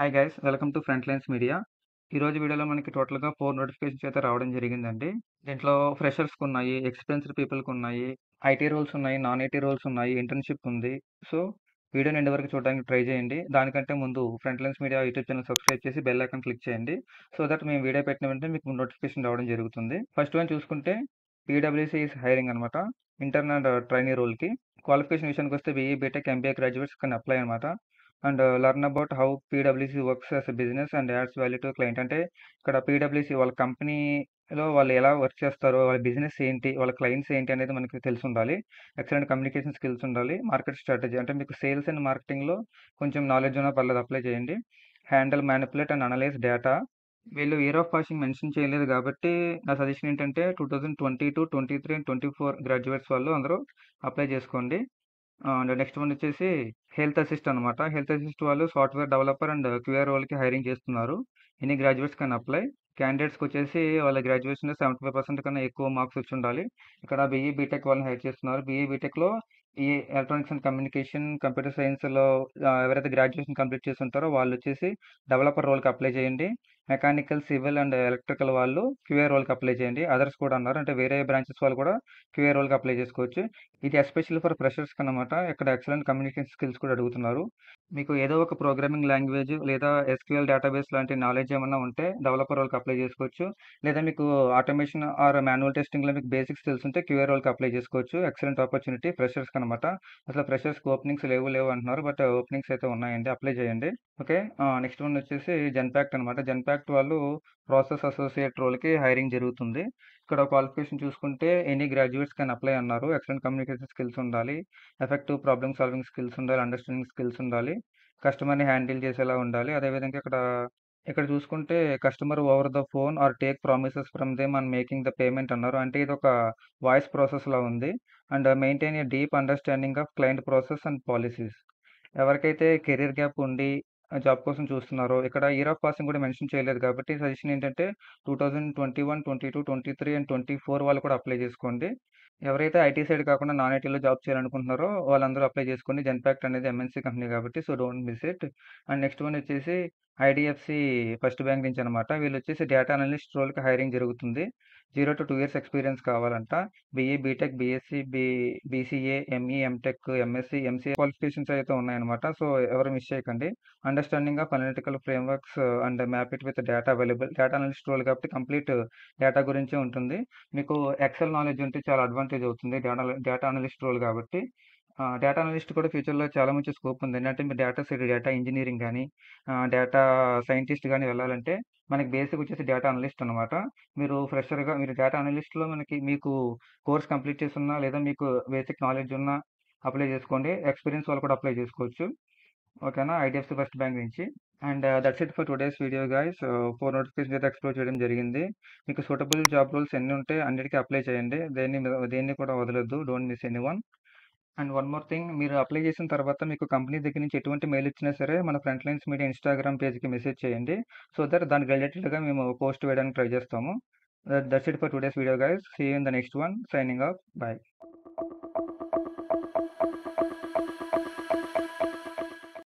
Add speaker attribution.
Speaker 1: Hi guys, welcome to front lines media. ఈరోజు వీడియోలో మనకి టోటల్‌గా 4 నోటిఫికేషన్స్ అయితే రావడం జరిగిందండి. దీంట్లో ఫ్రెషర్స్‌కి ఉన్నాయి, ఎక్స్‌పీరియన్స్‌డ్ పీపుల్‌కి ఉన్నాయి, ఐటీ రోల్స్ ఉన్నాయి, నాన్ ఐటీ రోల్స్ ఉన్నాయి, ఇంటర్న్‌షిప్ ఉంది. సో, వీడియోని ఎండ్ వరకు చూడడానికి ట్రై చేయండి. దానికంటే ముందు front lines media YouTube channel subscribe చేసి బెల్ ఐకాన్ క్లిక్ చేయండి. సో దట్ మేము వీడియో పెట్టిన వెంటనే మీకు నోటిఫికేషన్ రావడం జరుగుతుంది. ఫస్ట్ వన్ చూసుకుంటే పీడబ్ల్యూసీ ఈస్ హైరింగ్ అనమాట. ఇంటర్న్ అండ్ ట్రైనీ రోల్‌కి. క్వాలిఫికేషన్ విషయానికొస్తే BE, BTech, MBA graduates can apply అనమాట. అండ్ లెర్న్ అబౌట్ హౌ పీడబ్ల్యూసీ works as a business and adds value to client. అంటే ఇక్కడ పీడబ్ల్యూసీ వాళ్ళ కంపెనీలో వాళ్ళు ఎలా వర్క్ చేస్తారో, వాళ్ళ బిజినెస్ ఏంటి, వాళ్ళ క్లయింట్స్ ఏంటి అనేది మనకి తెలిసి ఉండాలి. ఎక్సలెంట్ కమ్యూనికేషన్ స్కిల్స్ ఉండాలి. మార్కెట్ స్ట్రాటజీ అంటే మీకు సేల్స్ అండ్ మార్కెటింగ్లో కొంచెం నాలెడ్జ్ ఉన్నా పర్లేదు, అప్లై చేయండి. Handle, manipulate and analyse data. వీళ్ళు ఇయర్ ఆఫ్ పాసింగ్ మెన్షన్ చేయలేదు కాబట్టి నా సజెషన్ ఏంటంటే 2022, 23 అండ్ 24 గ్రాడ్యుయేట్స్ వాళ్ళు అందరూ అప్లై చేసుకోండి. అండ్ నెక్స్ట్ వన్ వచ్చేసి హెల్త్ అసిస్ట్ అనమాట. హెల్త్ అసిస్ట్ వాళ్ళు సాఫ్ట్వేర్ డెవలపర్ అండ్ క్యూఆర్ రోల్కి హైరింగ్ చేస్తున్నారు. Any graduates can apply. క్యాండిడేట్స్కి వచ్చేసి వాళ్ళ గ్రాడ్యుయేషన్ 75% కన్నా ఎక్కువ మార్క్స్ వచ్చి ఉండాలి. ఇక్కడ బీఈ బీటెక్ వాళ్ళని హైర్ చేస్తున్నారు. బీఈ బీటెక్లో ఈ ఎలక్ట్రానిక్స్ అండ్ కమ్యూనికేషన్, కంప్యూటర్ సైన్స్లో ఎవరైతే గ్రాడ్యుయేషన్ కంప్లీట్ చేసి ఉంటారో వాళ్ళు వచ్చేసి డెవలపర్ రోల్కి అప్లై చేయండి. మెకానికల్, సివిల్ అండ్ ఎలక్ట్రికల్ వాళ్ళు క్యూఏ రోల్కి అప్లై చేయండి. అదర్స్ కూడా అన్నారు, అంటే వేరే బ్రాంచెస్ వాళ్ళు కూడా క్యూఏ రోల్కి అప్లై చేసుకోవచ్చు. ఇది ఎస్పెషల్లీ ఫర్ ఫ్రెషర్స్కి అనమాట. ఇక్కడ ఎక్సలెంట్ కమ్యూనికేషన్ స్కిల్స్ కూడా అడుగుతున్నారు. మీకు ఏదో ఒక ప్రోగ్రామింగ్ లాంగ్వేజ్ లేదా ఎస్క్యూఎల్ డేటాబేస్ లాంటి నాలెడ్జ్ ఏమన్నా ఉంటే డెవలపర్ రోల్కి అప్లై చేసుకోవచ్చు. లేదా మీకు ఆటోమేషన్ ఆర్ మాన్యువల్ టెస్టింగ్లో మీకు బేసిక్స్ తెలుసుంటే క్యూఏ రోల్కి అప్లై చేసుకోవచ్చు. ఎక్సలెంట్ ఆపర్చునిటీ ఫ్రెషర్స్కి అనమాట. అసలు ఫ్రెషర్స్కి ఓపెనింగ్స్ లేవు అంటున్నారు, బట్ ఓపెనింగ్స్ అయితే ఉన్నాయండి, అప్లై చేయండి. ఓకే. నెక్స్ట్ వన్ వచ్చేసి జెన్పాక్ట్ అనమాట. జెన్పాక్ట్ వాళ్ళు ప్రాసెస్ అసోసియేట్ రోల్కి హైరింగ్ జరుగుతుంది. ఇక్కడ క్వాలిఫికేషన్ చూసుకుంటే ఎనీ గ్రాడ్యుయేట్స్ కెన్ అప్లై అన్నారు. ఎక్సలెంట్ కమ్యూనికేషన్ స్కిల్స్ ఉండాలి, ఎఫెక్టివ్ ప్రాబ్లమ్ సాల్వింగ్ స్కిల్స్ ఉండాలి, అండర్స్టాండింగ్ స్కిల్స్ ఉండాలి, కస్టమర్ని హ్యాండిల్ చేసేలా ఉండాలి. అదేవిధంగా ఇక్కడ ఇక్కడ చూసుకుంటే customer over the phone are take promises from them and making the payment అన్నారు. అంటే ఇది ఒక వాయిస్ ప్రాసెస్ లా ఉంది. And maintain a deep understanding of client process and policies. ఎవరికైతే కెరీర్ గ్యాప్ ఉండి జాబ్ కోసం చూస్తున్నారో, ఇక్కడ ఇయర్ ఆఫ్ పాసింగ్ కూడా మెన్షన్ చేయలేదు కాబట్టి సజెషన్ ఏంటంటే 2021, 22, 23 అండ్ 24 వాళ్ళు కూడా అప్లై చేసుకోండి. ఎవరైతే ఐటీ సైడ్ కాకుండా నాన్ ఐటీలో జాబ్ చేయాలనుకుంటున్నారో వాళ్ళందరూ అప్లై చేసుకోండి. జెన్పాక్ట్ అనేది ఎంఎన్సీ కంపెనీ కాబట్టి so don't miss it. And next one వచ్చేసి ఐడిఎఫ్సి ఫస్ట్ బ్యాంక్ నుంచి అనమాట. వీళ్ళు వచ్చేసి డేటా అనలిస్ట్ రోల్కి హైరింగ్ జరుగుతుంది. 0 to 2 years ఎక్స్పీరియన్స్ కావాలంట. BE, BTech, BSc, BCA, ME, MTech, MSc, MCA qualifications అయితే ఉన్నాయన్నమాట. సో ఎవరు మిస్ చేయకండి. Understanding of analytical frameworks and map it with data available. Data analyst role కాబట్టి కంప్లీట్ డేటా గురించే ఉంటుంది. మీకు ఎక్సెల్ నాలెడ్జ్ ఉంటే చాలా అడ్వాంటేజ్ అవుతుంది డేటా అనలిస్ట్ రోల్ కాబట్టి. డేటా అనలిస్ట్ కూడా ఫ్యూచర్లో చాలా మంచి స్కోప్ ఉంది. ఏంటంటే మీరు డేటా సైడ్ డేటా ఇంజనీరింగ్ కానీ డేటా సైంటిస్ట్ కానీ వెళ్ళాలంటే మనకి బేసిక్ వచ్చేసి డేటా అనలిస్ట్ అనమాట. మీరు ఫ్రెషర్గా మీరు డేటా అనలిస్ట్లో మీకు కోర్స్ కంప్లీట్ చేసి ఉన్నా లేదా మీకు బేసిక్ నాలెడ్జ్ ఉన్నా అప్లై చేసుకోండి. ఎక్స్పీరియన్స్ వాళ్ళు కూడా అప్లై చేసుకోవచ్చు. ఓకేనా, ఐడిఎఫ్సి ఫస్ట్ బ్యాంక్ నుంచి. And that's it for today's video guys. 4 notification అయితే ఎక్స్ప్లోర్ చేయడం జరిగింది. మీకు సూటబుల్ జాబ్ రోల్స్ ఎన్ని ఉంటే అన్నిటికీ అప్లై చేయండి. దేన్ని కూడా వదలొద్దు. Don't miss any one. And one more thing, మీరు అప్లై చేసిన తర్వాత మీకు కంపెనీ దగ్గర నుంచి ఎటువంటి మెయిల్ ఇచ్చినా సరే మన ఫ్రంట్ లైన్స్ మీడియా ఇన్స్టాగ్రామ్ పేజ్కి మెసేజ్ చేయండి. సో దట్ దానికి రిలేటెడ్గా మేము పోస్ట్ వేయడానికి ట్రై చేస్తాము. That's it for today's video guys. See you in the next one. Signing off. By.